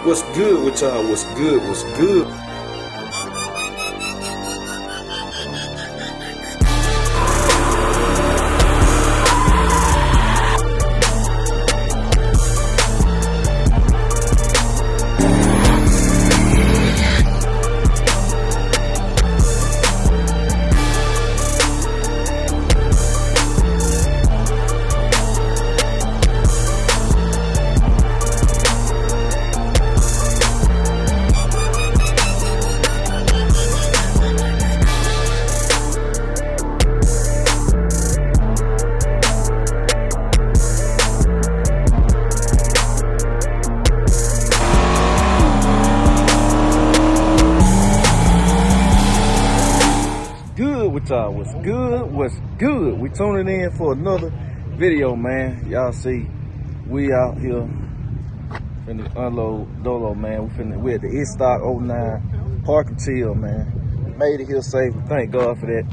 What's good with y'all? What's good? What's good? With y'all, what's good? What's good? We tuning in for another video, man. Y'all see, we out here finna unload Dolo, man. We at the Stock 09 Park and Chill, man. Made it here safe. Thank God for that.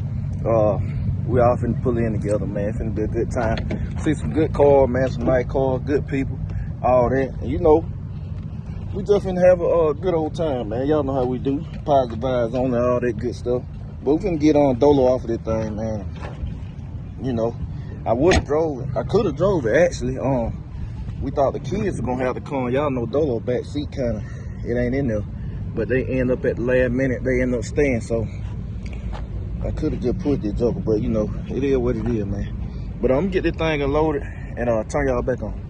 We all finna pull in together, man. Finna be a good time. See some good cars, man. Some nice cars, good people, all that. And you know, we just finna have a good old time, man. Y'all know how we do. Positive vibes on there, all that good stuff. But we can get on Dolo off of this thing, man. You know, I could have drove it actually. We thought the kids were gonna have to come. Y'all know Dolo back seat kinda, it ain't in there. But they end up at the last minute, they end up staying. So I could have just put this joker, but you know, it is what it is, man. But I'm gonna get this thing unloaded and turn y'all back on.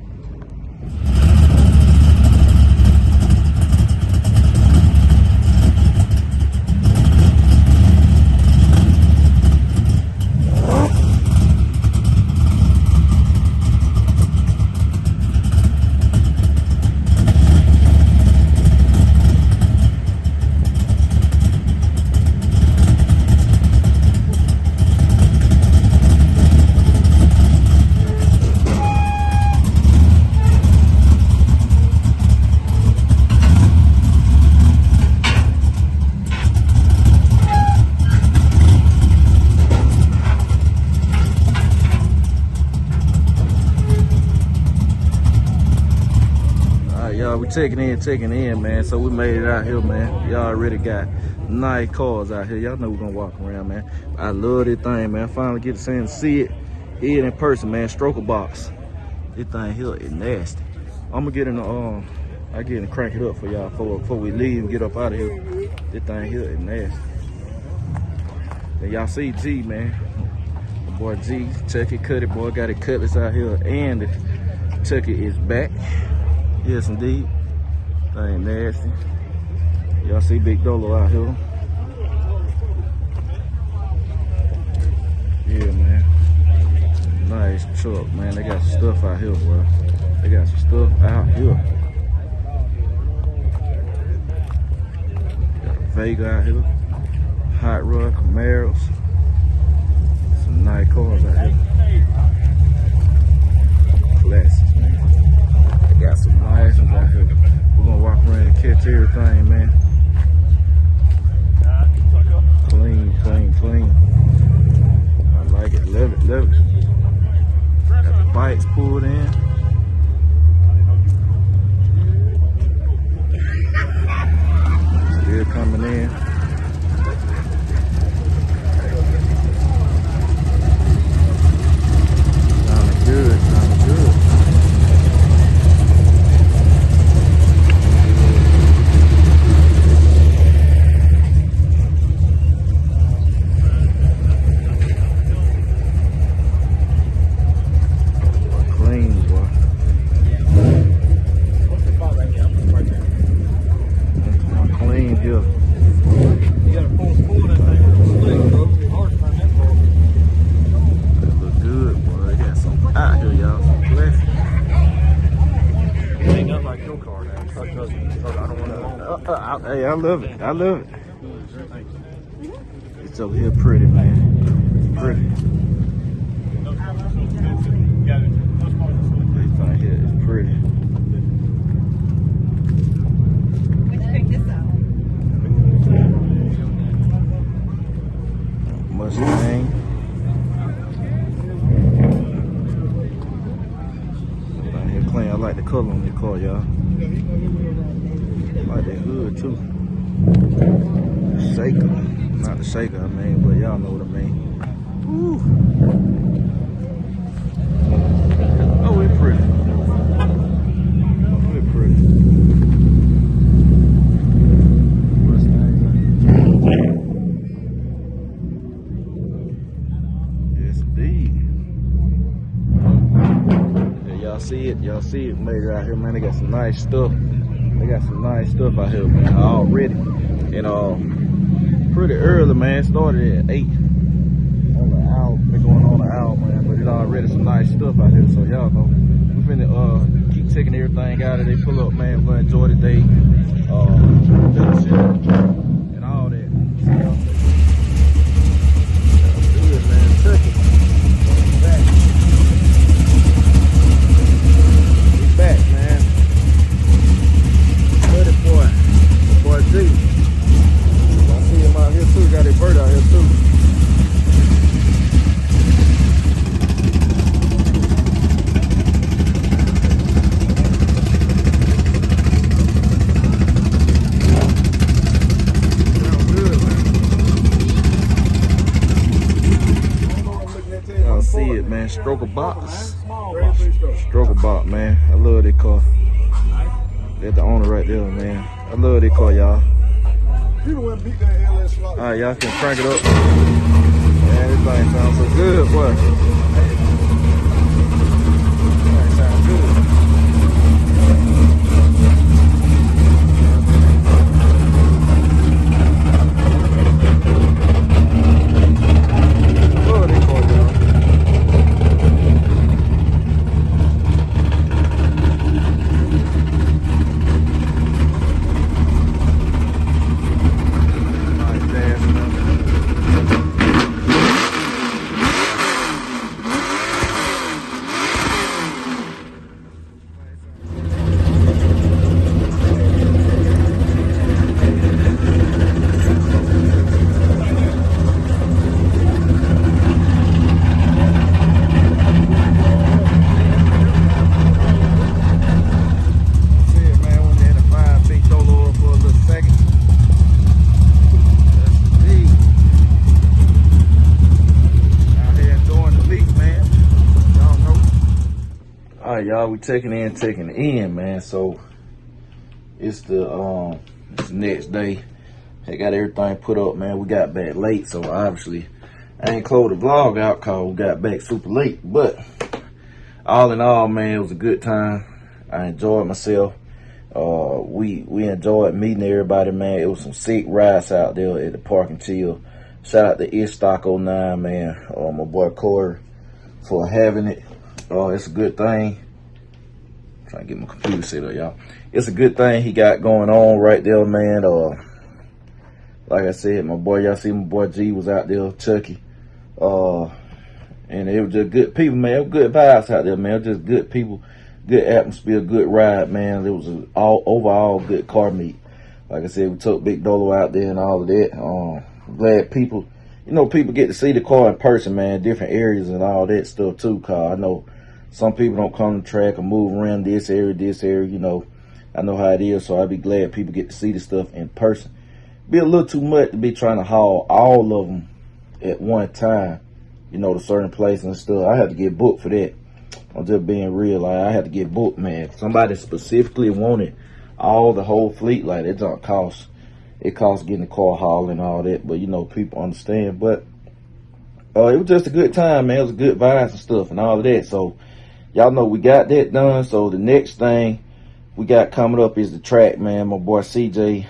Y'all, we taking in, man. So we made it out here, man. Y'all already got nice cars out here. Y'all know we're gonna walk around, man. I love this thing, man. Finally get to see it here in person, man. Stroker box. This thing here is nasty. I'm gonna get in the I get in and crank it up for y'all before we leave and get up out of here. This thing here is nasty. And y'all see G, man. The boy G, Chucky cut it, boy. Got it cutlass out here, and Chucky is back. Yes, indeed. Thing nasty. Y'all see Big Dolo out here. Yeah, man. Nice truck, man. They got some stuff out here, bro. They got some stuff out here. Got a Vega out here. Hot Rod Camaros. Some nice cars out here. Classics, man. Got some nice ones out here. We're gonna walk around and catch everything, man. Clean, clean, clean. I like it. Love it, love it. Got the bikes pulled in. Still coming in. Sounding good, sounding good. Hey, I love it. I love it. It's over here pretty, man. Pretty. This thing here is pretty. Mustang. Right here clean. I like the color on this car, y'all. good too. Shaker, not the shaker, I mean, but y'all know what I mean. Woo. Oh, it's pretty. Oh, it's pretty. Yes, indeed. Yeah, y'all see it made out here, man. They got some nice stuff. They got some nice stuff out here, man, already. And pretty early, man. Started at 8. On the hour, been going on an hour, man. But it's already some nice stuff out here, so y'all know. We finna keep taking everything out of they pull up, man. We're gonna enjoy the day. Fellowship and all that. Good, man. Turkey. Back. He's back, man. Buddy boy G. I see him out here too. Got a bird out here too. See it, man. Stroker box. Stroker box, man. I love that car. That's the owner right there, man. I love that car, y'all. Alright, y'all can crank it up. Man, this thing sounds so good, boy. That sounds good. Y'all, we taking it in, man. So it's the next day. I got everything put up, man. We got back late, so obviously I ain't closed the vlog out because we got back super late. But all in all, man, it was a good time. I enjoyed myself. We enjoyed meeting everybody, man. It was some sick rides out there at the Park and Chill. Shout out to Stock 09, man. My boy Corey for having it. It's a good thing. Trying to get my computer set up, y'all. It's a good thing he got going on right there, man. Like I said, my boy, y'all see my boy G was out there, Chucky. And it was just good people, man. It was good vibes out there, man. It was just good people, good atmosphere, good ride, man. It was an overall good car meet. Like I said, we took Big Dolo out there and all of that. I'm glad people, people get to see the car in person, man. Different areas and all that stuff too, cause I know some people don't come to the track or move around this area, I know how it is, so I'd be glad people get to see the stuff in person. Be a little too much to be trying to haul all of them at one time, to certain places and stuff. I had to get booked for that. I'm just being real. Like, I had to get booked, man. If somebody specifically wanted the whole fleet, like, it don't cost. It costs getting the car hauled and all that, but, people understand. But it was just a good time, man. It was good vibes and stuff and all of that. So, y'all know we got that done. So the next thing we got coming up is the track, man. My boy CJ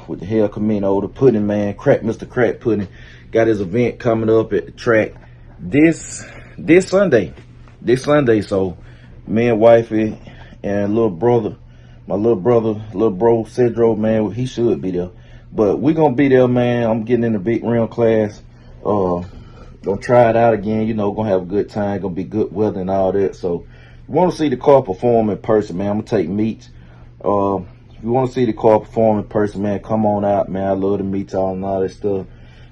with the Hell Camino, the pudding, man. Mr. Crack Pudding got his event coming up at the track this Sunday. So me and wifey and little brother, my little bro Cedro, man, he should be there. But we gonna be there, man. I'm getting in the big rim class. Gonna try it out again, gonna have a good time, gonna be good weather and all that. So if you want to see the car perform in person, man, I'm gonna take meets. If you want to see the car perform in person, man, come on out, man. I love to meet y'all and all that stuff.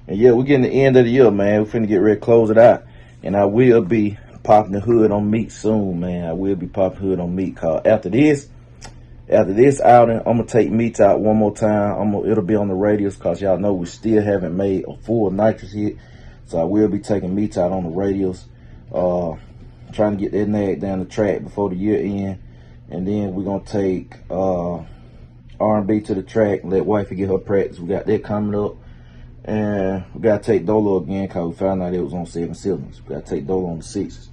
And yeah, we're getting the end of the year, man. We're finna get ready to close it out. And I will be popping the hood on meat soon, man. I will be popping the hood on meat, cause after this, After this outing, I'm gonna take meats out one more time. It'll be on the radios, cause y'all know we still haven't made a full nitrous hit. So I will be taking meats out on the radios. Trying to get that nag down the track before the year end. And then we're gonna take R&B to the track and let wifey get her practice. We got that coming up. And we gotta take Dolo again, cause we found out it was on 7 cylinders. We gotta take Dolo on the 6s.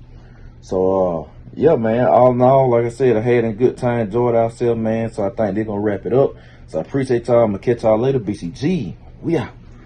So yeah, man, all in all, like I said, I had a good time, enjoyed ourselves, man. So I think they're gonna wrap it up. So I appreciate y'all. I'm gonna catch y'all later. BCG, we out.